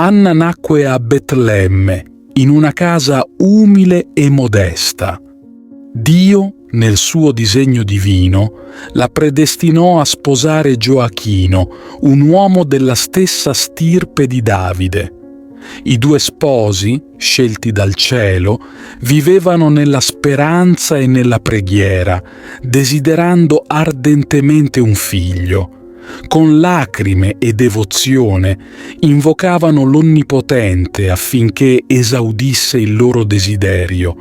Anna nacque a Betlemme, in una casa umile e modesta. Dio, nel suo disegno divino, la predestinò a sposare Gioachino, un uomo della stessa stirpe di Davide. I due sposi, scelti dal cielo, vivevano nella speranza e nella preghiera, desiderando ardentemente un figlio. Con lacrime e devozione invocavano l'Onnipotente affinché esaudisse il loro desiderio.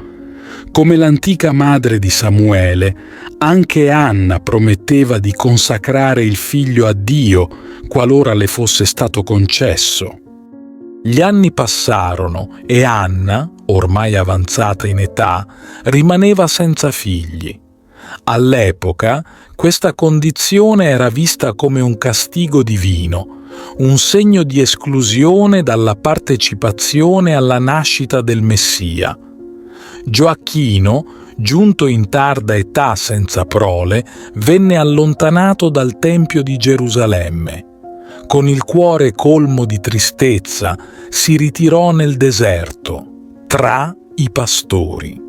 Come l'antica madre di Samuele, anche Anna prometteva di consacrare il figlio a Dio qualora le fosse stato concesso. Gli anni passarono e Anna, ormai avanzata in età, rimaneva senza figli. All'epoca questa condizione era vista come un castigo divino, un segno di esclusione dalla partecipazione alla nascita del Messia. Gioacchino, giunto in tarda età senza prole, venne allontanato dal Tempio di Gerusalemme. Con il cuore colmo di tristezza si ritirò nel deserto, tra i pastori.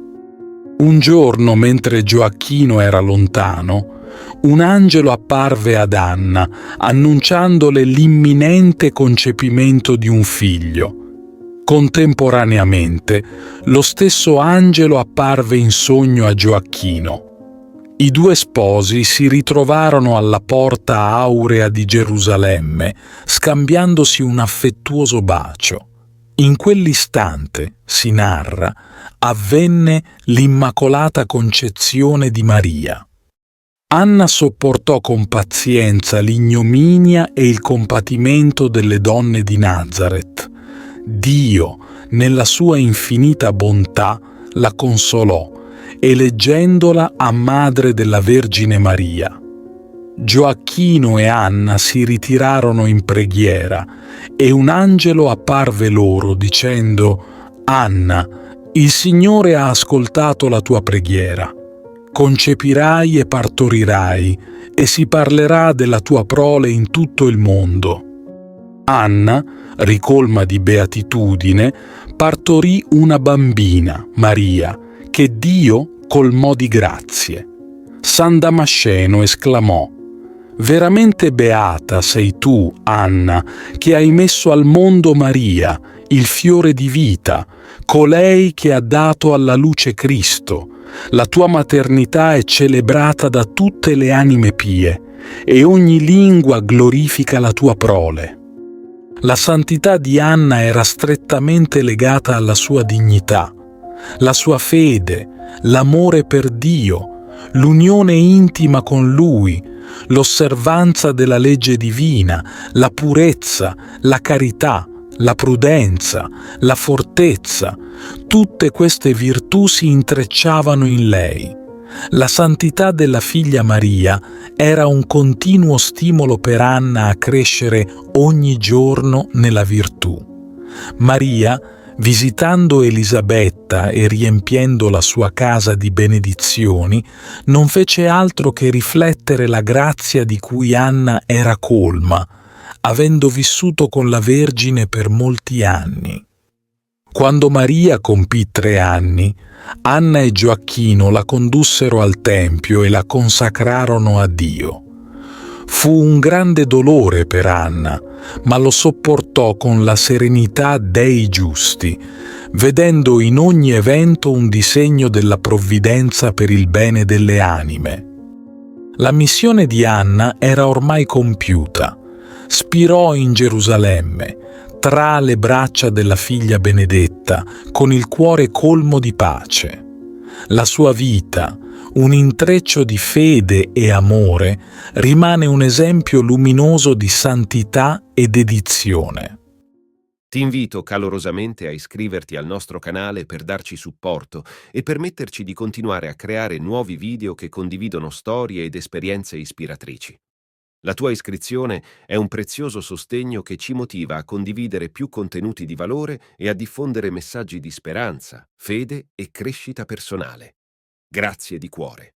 Un giorno, mentre Gioacchino era lontano, un angelo apparve ad Anna, annunciandole l'imminente concepimento di un figlio. Contemporaneamente, lo stesso angelo apparve in sogno a Gioacchino. I due sposi si ritrovarono alla porta aurea di Gerusalemme, scambiandosi un affettuoso bacio. In quell'istante, si narra, avvenne l'Immacolata Concezione di Maria. Anna sopportò con pazienza l'ignominia e il compatimento delle donne di Nazaret. Dio, nella sua infinita bontà, la consolò, eleggendola a madre della Vergine Maria. Gioacchino e Anna si ritirarono in preghiera e un angelo apparve loro dicendo: «Anna, il Signore ha ascoltato la tua preghiera. Concepirai e partorirai e si parlerà della tua prole in tutto il mondo». Anna, ricolma di beatitudine, partorì una bambina, Maria, che Dio colmò di grazie. San Damasceno esclamò: «Veramente beata sei tu, Anna, che hai messo al mondo Maria, il fiore di vita, colei che ha dato alla luce Cristo. La tua maternità è celebrata da tutte le anime pie, e ogni lingua glorifica la tua prole». La santità di Anna era strettamente legata alla sua dignità. La sua fede, l'amore per Dio, l'unione intima con Lui, l'osservanza della legge divina, la purezza, la carità, la prudenza, la fortezza, tutte queste virtù si intrecciavano in lei. La santità della figlia Maria era un continuo stimolo per Anna a crescere ogni giorno nella virtù. Maria, visitando Elisabetta e riempiendo la sua casa di benedizioni, non fece altro che riflettere la grazia di cui Anna era colma, avendo vissuto con la Vergine per molti anni. Quando Maria compì 3 anni, Anna e Gioacchino la condussero al Tempio e la consacrarono a Dio. Fu un grande dolore per Anna, ma lo sopportò con la serenità dei giusti, vedendo in ogni evento un disegno della provvidenza per il bene delle anime. La missione di Anna era ormai compiuta. Spirò in Gerusalemme, tra le braccia della figlia benedetta, con il cuore colmo di pace. La sua vita, un intreccio di fede e amore, rimane un esempio luminoso di santità e dedizione. Ti invito calorosamente a iscriverti al nostro canale per darci supporto e permetterci di continuare a creare nuovi video che condividono storie ed esperienze ispiratrici. La tua iscrizione è un prezioso sostegno che ci motiva a condividere più contenuti di valore e a diffondere messaggi di speranza, fede e crescita personale. Grazie di cuore.